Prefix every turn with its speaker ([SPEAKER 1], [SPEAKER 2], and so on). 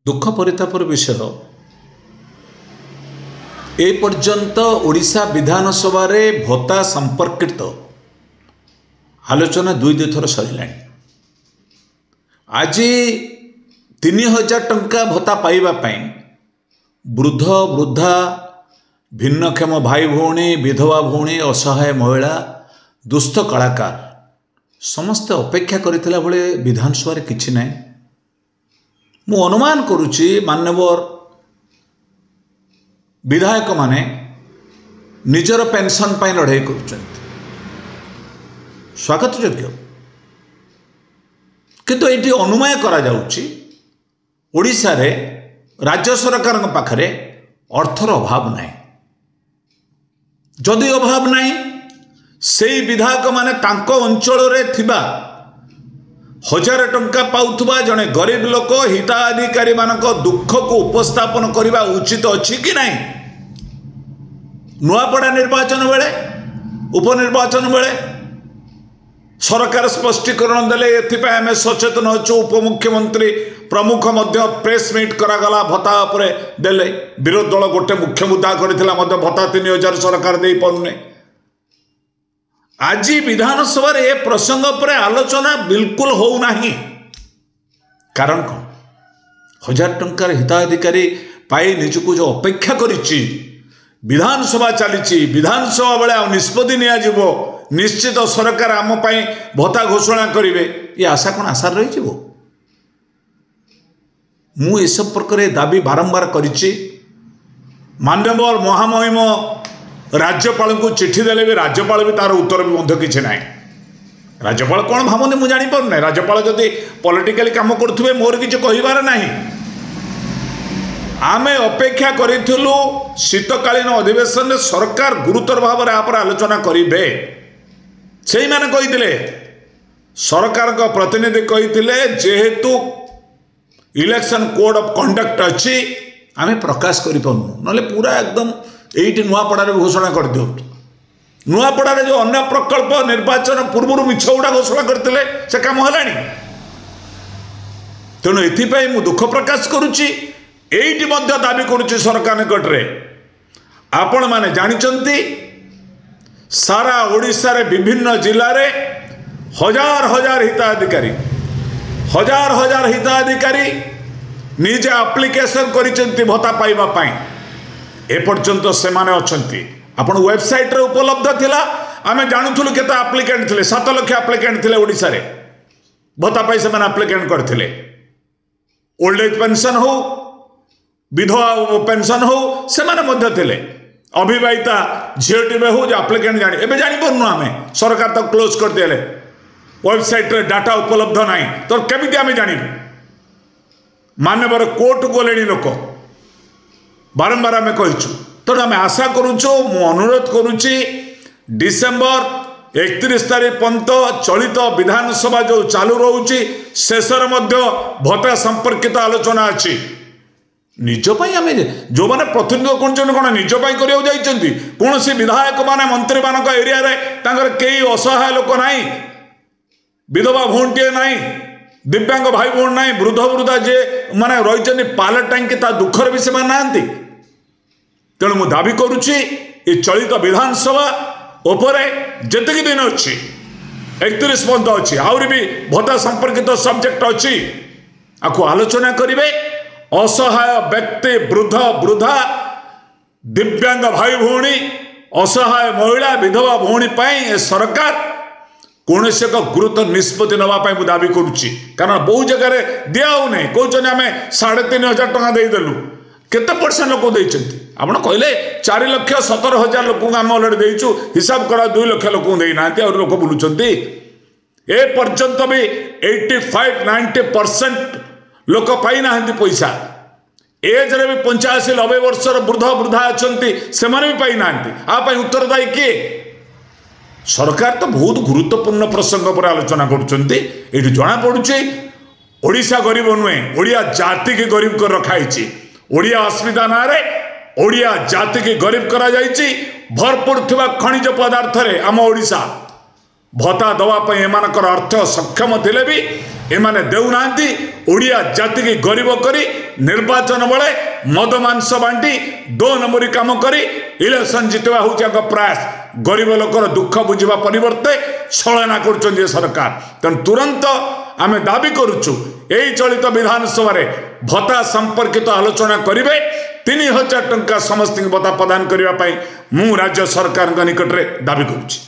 [SPEAKER 1] दुख परितापर विषय ए पर्यंत ओडिशा विधानसभा रे भत्ता संपर्कित आलोचना दुई थर सर आज 3000 टंका भत्ता पाइबापी वृद्ध वृद्धा भिन्नक्षम भाई भौणी विधवा भौणी असहाय महिला दुस्थ कलाकार समस्ते अपेक्षा करथिला बेले विधानसभा रे किछि नै। मु अनुमान करुछि मान्यवर विधायक माने निजर पेंशन पाई लड़ाई करुछन्ति स्वागत योग्य, किंतु एटी अनुमान करा जाउछि ओडिशा रे राज्य सरकार पाखरे अर्थर अभाव नाही। जदि अभाव नाही सेई विधायक माने तांको अंचल रे थिबा 1000 टंका पाउथुबा जने गरीब लोक हिताधिकारी मानक दुख को उपस्थापन करने उचित अच्छी कि नहीं। नुआपड़ा निर्वाचन बेले उपनिर्वाचन बेले सरकार स्पष्टीकरण देले एथिपा आम सचेतन अच्छु। उपमुख्यमंत्री प्रमुख मध्य प्रेस मीट करागला भत्ता उपरे देले विरोध दल गोटे मुख्य मुद्दा करथिला मध्य भत्ता 3000 सरकार दे पड़ुने। आज विधानसभा ए प्रसंग पर आलोचना बिल्कुल हो नहीं। कारण कौन 1000 टंकार हिताधिकारी पाई निजको जो अपेक्षा करिछि विधानसभा चली विधानसभा बेले निष्पत्ति नियाजिबो निश्चित सरकार आम पाई भत्ता घोषणा करिवे ये आशा कौन आशा रही। मु ए संपर्क में दाबी बारंबार करिछि। मान्यवर महामहिम राज्यपाल को चिट्ठी देले भी राज्यपाल भी तार उत्तर भी किसी ना। राज्यपाल कौन भावने मुझे जापर ना। राज्यपाल जदि पॉलिटिकली काम करुवे मोर किसी कहबार ना। आम अपेक्षा करूँ शीतकालीन अधिवेशन में सरकार गुरुतर भाव में आप आलोचना करेंगे। से मैंने कही सरकार का प्रतिनिधि कही जेहेतु इलेक्शन कोड ऑफ कंडक्ट अच्छी आम प्रकाश करूँ ना पूरा एकदम यही नुआपड़ा घोषणा कर दियो। नुआपड़ा जो अन्य प्रकल्प निर्वाचन पूर्व मिछ गुड़ा घोषणा करते से कम है। तेणु एथि मु दुख प्रकाश करुच्ची एटी दाबी करुच्ची सरकार निकट रे। आपण माने जानिचंती सारा ओडिशा रे विभिन्न जिला रे हजार हजार हिताधिकारी निजे एप्लिकेशन करिसेंती भत्ता पाइबा पाई। एपर्यंत से माने अछंती आपण वेबसाइट रे उपलब्ध थिला। आमे जानुथुलु केता एप्लिकेंट थिले 7 लाख एप्लिकेंट थिले ओडिसा रे भत्ता पाई से माने एप्लिकेंट करथिले। ओल्ड एज पेंशन हो विधवा पेंशन हो से माने मध्य थिले। अविवाहिता झीटी में हो जो एप्लिकेंट जानी एबे जानि परनु आमे सरकार तो क्लोज कर देले। वेबसाइट रे डाटा उपलब्ध नाही तो केमिति आमे जानिबु। मान्यवर कोर्ट गोलेनी लोक बारंबार आम कहीचु। तेणु आम आशा करुचु मु अनुरोध करुच्ची डिसेम्बर 31 तारीख पर्यंत चलित विधानसभा जो चालू रोचे शेषर भत्ता संपर्कित आलोचना अच्छी। निजपाई आम जो मैंने प्रतिनिधित्व कर कौन निजपाई कौन सी विधायक माने मंत्री मान एरिया कई असहाय लोक ना विधवा भौणीटे ना दिव्यांग भाई भौणी ना वृद्ध वृद्धा जे माने रही पाल टांगी दुखर भी से ना। तेणु मु दाबी करुच्ची ये चलित विधानसभा उपरे जितकी दिन अच्छी 31 पर्यंत अच्छी आहरी भी भत्ता संपर्कित सब्जेक्ट अच्छी आपको आलोचना करेंगे। असहाय व्यक्ति वृद्ध वृद्धा दिव्यांग भाई भौणी असहाय महिला विधवा भौणी पाई सरकार कौन से एक गुरुत्व निष्पत्ति नापी मुझे दाबी करुच्ची। कारण बहु जगह दिखाऊना कहते आम 3500 टका देदेलु केते परसेंट लोक देते आपड़ कहले 4,17,000 लोक आम अलरेडी देचु हिसाब करा 2 लाख लोक देना और लोक बुलूं ए पर्यंत भी 85-90% लोक पाई ना पैसा। एज रे भी 85-90 वर्षर वृद्ध वृद्धा अच्छा से भी पाई ना। आप उत्तरदायी किए सरकार तो बहुत गुरुत्वपूर्ण प्रसंग पर आलोचना करुँच। जना पड़ुचे ओडिशा गरीब नुहे ओडिया जाति की गरीब कर रखाई। ओडिया अस्मिता ना ओडिया जाति की गरीब करा जाइछि। भरपूर थिबा खनिज पदार्थ रे आम ओडिशा भत्ता दवाई एमानकर अर्थ सक्षम थिले भी एमाने देउनांती ओडिया जाति की गरीब करी निर्वाचन बेले मद मांस बांटी 2 नंबरी काम करी इलेक्शन जितवा हूँ प्रयास गरीब लोकर दुख बुझा परिवर्ते छलना कर सरकार तेणु तुरंत आमे दाबी करुचु यही चलित विधानसभा भत्ता संपर्कित आलोचना करेंगे 3000 टंका समस्त भत्ता प्रदान करने मु राज्य सरकार निकट में दाबी करुच्ची।